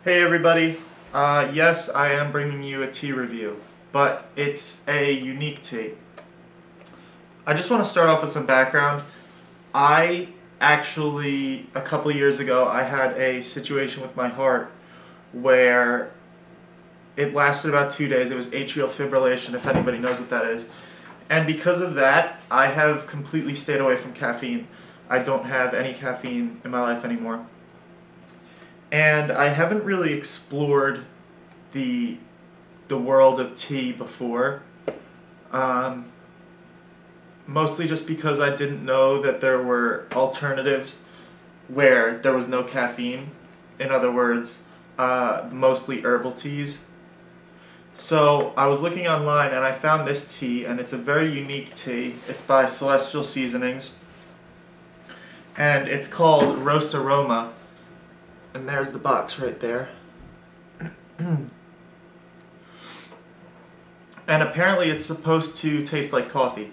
Hey everybody, yes, I am bringing you a tea review, but it's a unique tea. I just want to start off with some background. I actually, a couple years ago, I had a situation with my heart where it lasted about 2 days. It was atrial fibrillation, if anybody knows what that is. And because of that, I have completely stayed away from caffeine. I don't have any caffeine in my life anymore. And I haven't really explored the world of tea before, um, mostly just because I didn't know that there were alternatives where there was no caffeine. In other words, mostly herbal teas. So I was looking online and I found this tea, and it's a very unique tea. It's by Celestial Seasonings, and it's called Roastaroma. And there's the box right there. And apparently it's supposed to taste like coffee.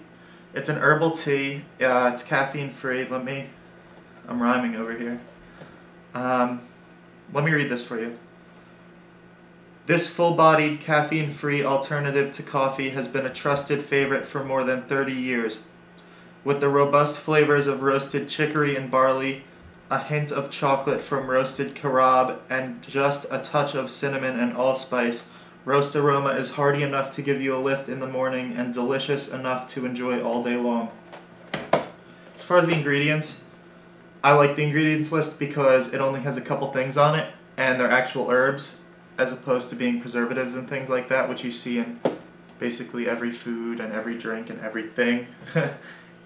It's an herbal tea. It's caffeine free. I'm rhyming over here. Let me read this for you. This full-bodied, caffeine-free alternative to coffee has been a trusted favorite for more than 30 years. With the robust flavors of roasted chicory and barley, a hint of chocolate from roasted carob, and just a touch of cinnamon and allspice, Roastaroma is hearty enough to give you a lift in the morning and delicious enough to enjoy all day long. As far as the ingredients, I like the ingredients list because it only has a couple things on it, and they're actual herbs, as opposed to being preservatives and things like that, which you see in basically every food and every drink and everything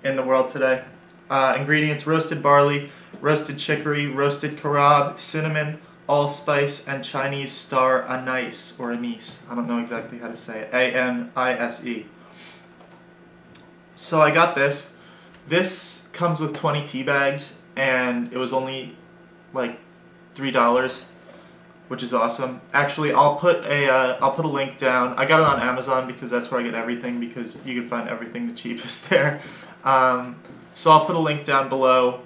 in the world today. Ingredients: roasted barley, roasted chicory, roasted carob, cinnamon, allspice, and Chinese star anise, or anise. I don't know exactly how to say it. A-N-I-S-E. So I got this. This comes with 20 tea bags, and it was only like $3, which is awesome. Actually, I'll put a link down. I got it on Amazon because that's where I get everything, because you can find everything the cheapest there. So I'll put a link down below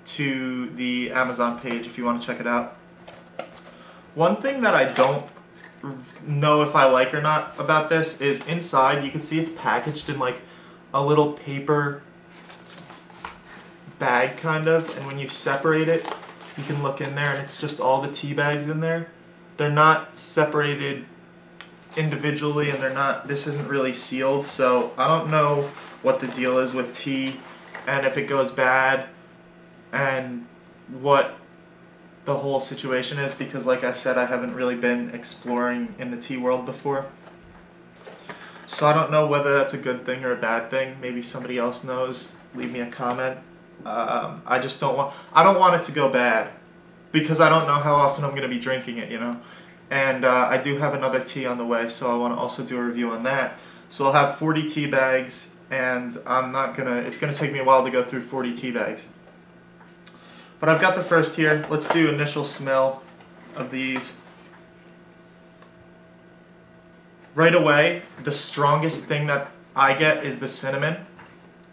to the Amazon page if you want to check it out. One thing that I don't know if I like or not about this is inside you can see it's packaged in like a little paper bag kind of, and when you separate it you can look in there and it's just all the tea bags in there. They're not separated individually, and this isn't really sealed, so I don't know what the deal is with tea and if it goes bad and what the whole situation is, because like I said, I haven't really been exploring in the tea world before. So I don't know whether that's a good thing or a bad thing. Maybe somebody else knows. Leave me a comment. I don't want it to go bad, because I don't know how often I'm going to be drinking it, you know. And I do have another tea on the way, so I want to also do a review on that. So I'll have 40 tea bags, and it's going to take me a while to go through 40 tea bags. But I've got the first here. Let's do initial smell of these. Right away, the strongest thing that I get is the cinnamon,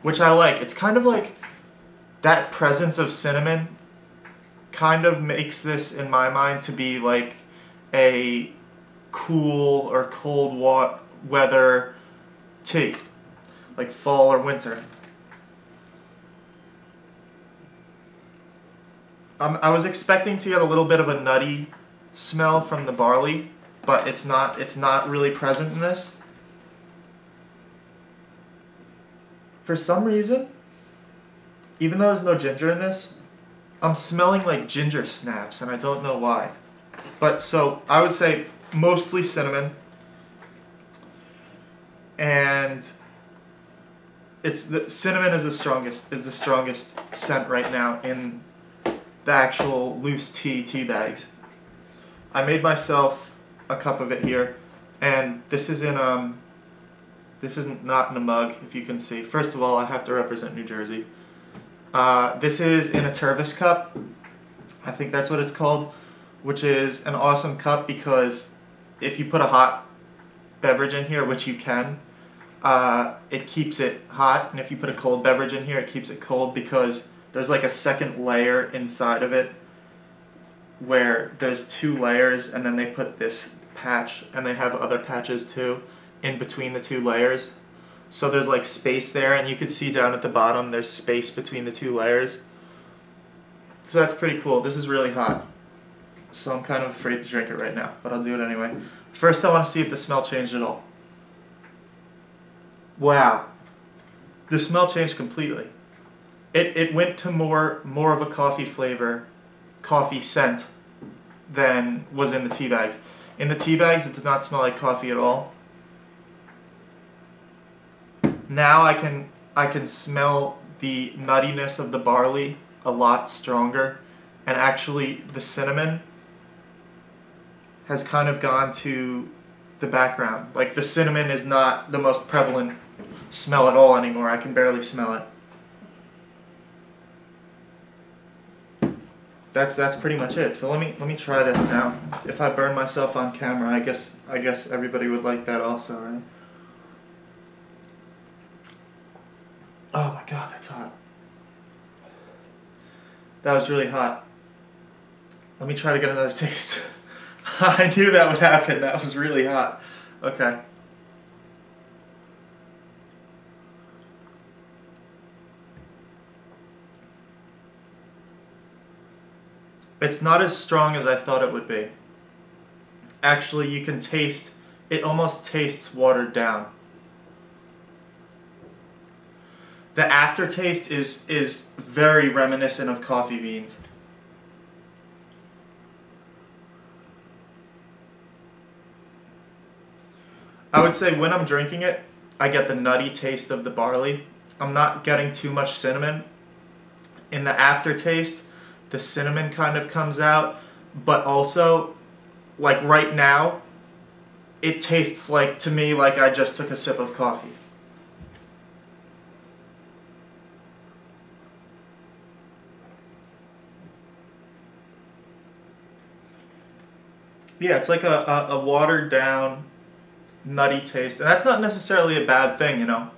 which I like. It's kind of like that presence of cinnamon kind of makes this, in my mind, to be like a cool or cold weather tea, like fall or winter. I was expecting to get a little bit of a nutty smell from the barley, but it's not really present in this. For some reason, even though there's no ginger in this, I'm smelling like ginger snaps, and I don't know why. But so I would say mostly cinnamon, and cinnamon is the strongest scent right now in the actual loose tea bags. I made myself a cup of it here, and this is not in a mug, if you can see. First of all, I have to represent New Jersey. This is in a Tervis cup. I think that's what it's called, which is an awesome cup because if you put a hot beverage in here, which you can, it keeps it hot, and if you put a cold beverage in here, it keeps it cold because there's like a second layer inside of it where there's 2 layers and then they put this patch, and they have other patches too in between the 2 layers. So there's like space there, and you can see down at the bottom there's space between the 2 layers. So that's pretty cool. This is really hot, so I'm kind of afraid to drink it right now, but I'll do it anyway. First I want to see if the smell changed at all. Wow. The smell changed completely. It went to more of a coffee flavor, coffee scent, than was in the tea bags. In the tea bags, it did not smell like coffee at all. Now I can smell the nuttiness of the barley a lot stronger, and actually the cinnamon has kind of gone to the background. Like, the cinnamon is not the most prevalent smell at all anymore. I can barely smell it. That's pretty much it. So let me try this now. If I burn myself on camera, I guess everybody would like that also, right? Oh my god, that's hot. That was really hot. Let me try to get another taste. I knew that would happen. That was really hot. Okay. It's not as strong as I thought it would be. Actually, you can taste, it almost tastes watered down. The aftertaste is very reminiscent of coffee beans. I would say when I'm drinking it, I get the nutty taste of the barley. I'm not getting too much cinnamon. In the aftertaste, the cinnamon kind of comes out, but also, like right now, it tastes like, to me, like I just took a sip of coffee. Yeah, it's like a watered down, nutty taste, and that's not necessarily a bad thing, you know.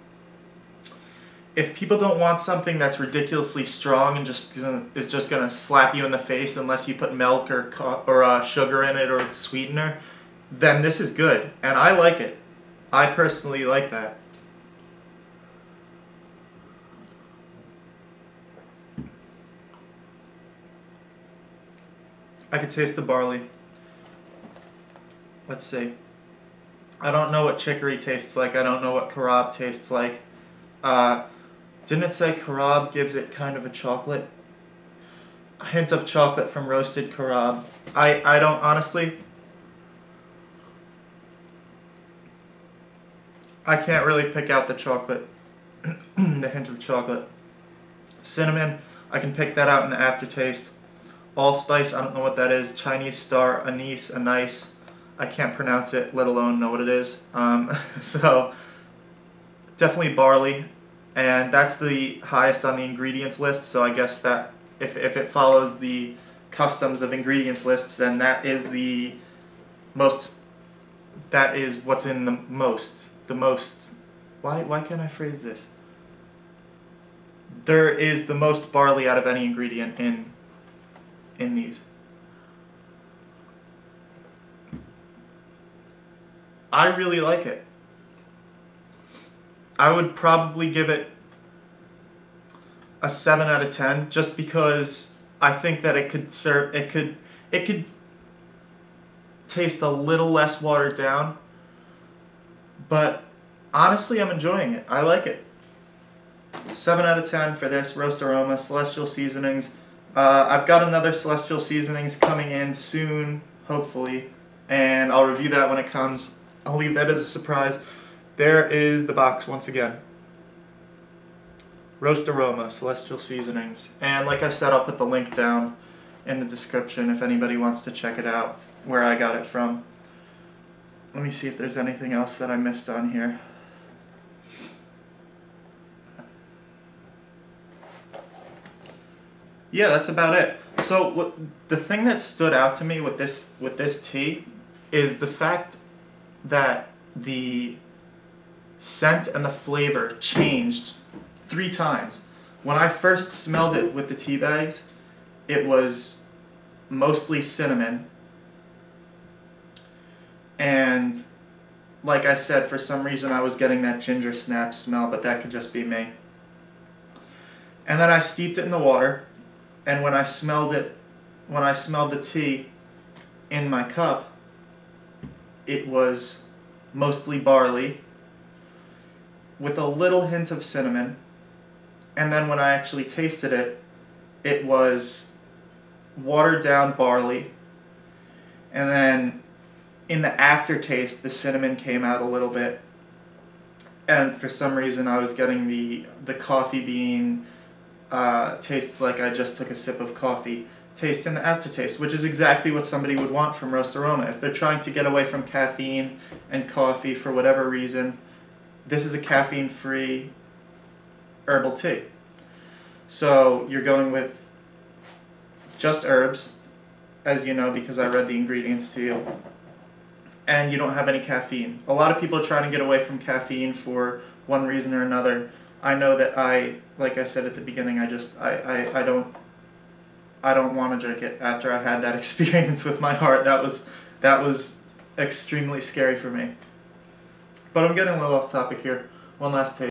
If people don't want something that's ridiculously strong and is just gonna slap you in the face unless you put milk or sugar in it or sweetener, then this is good, and I like it. I personally like that. I can taste the barley. Let's see. I don't know what chicory tastes like. I don't know what carob tastes like. Didn't it say carob gives it kind of a chocolate? A hint of chocolate from roasted carob. I don't, honestly, I can't really pick out the chocolate, the hint of chocolate. Cinnamon, I can pick that out in the aftertaste. Allspice, I don't know what that is. Chinese star, anise, I can't pronounce it, let alone know what it is. So, definitely barley. And that's the highest on the ingredients list, so I guess that if it follows the customs of ingredients lists, then that is the most, that is what's in the most, why can't I phrase this? There is the most barley out of any ingredient in these. I really like it. I would probably give it a 7 out of 10, just because I think that it could taste a little less watered down, but honestly I'm enjoying it. I like it. 7 out of 10 for this Roastaroma Celestial Seasonings. I've got another Celestial Seasonings coming in soon, hopefully, and I'll review that when it comes. I'll leave that as a surprise. There is the box once again. Roastaroma, Celestial Seasonings. And like I said, I'll put the link down in the description if anybody wants to check it out, where I got it from. Let me see if there's anything else that I missed on here. Yeah, that's about it. So the thing that stood out to me with this tea is the fact that the scent and the flavor changed 3 times. When I first smelled it with the tea bags, it was mostly cinnamon. And like I said, for some reason I was getting that ginger snap smell, but that could just be me. And then I steeped it in the water, and when I smelled the tea in my cup, it was mostly barley with a little hint of cinnamon. And then when I actually tasted it, it was watered down barley. And then in the aftertaste, the cinnamon came out a little bit. And for some reason, I was getting the coffee bean tastes like I just took a sip of coffee taste in the aftertaste, which is exactly what somebody would want from Roastaroma. If they're trying to get away from caffeine and coffee for whatever reason, this is a caffeine-free herbal tea. So you're going with just herbs, as you know, because I read the ingredients to you, and you don't have any caffeine. A lot of people are trying to get away from caffeine for one reason or another. I know that like I said at the beginning, I don't want to drink it after I had that experience with my heart. That was extremely scary for me. But I'm getting a little off topic here. One last taste.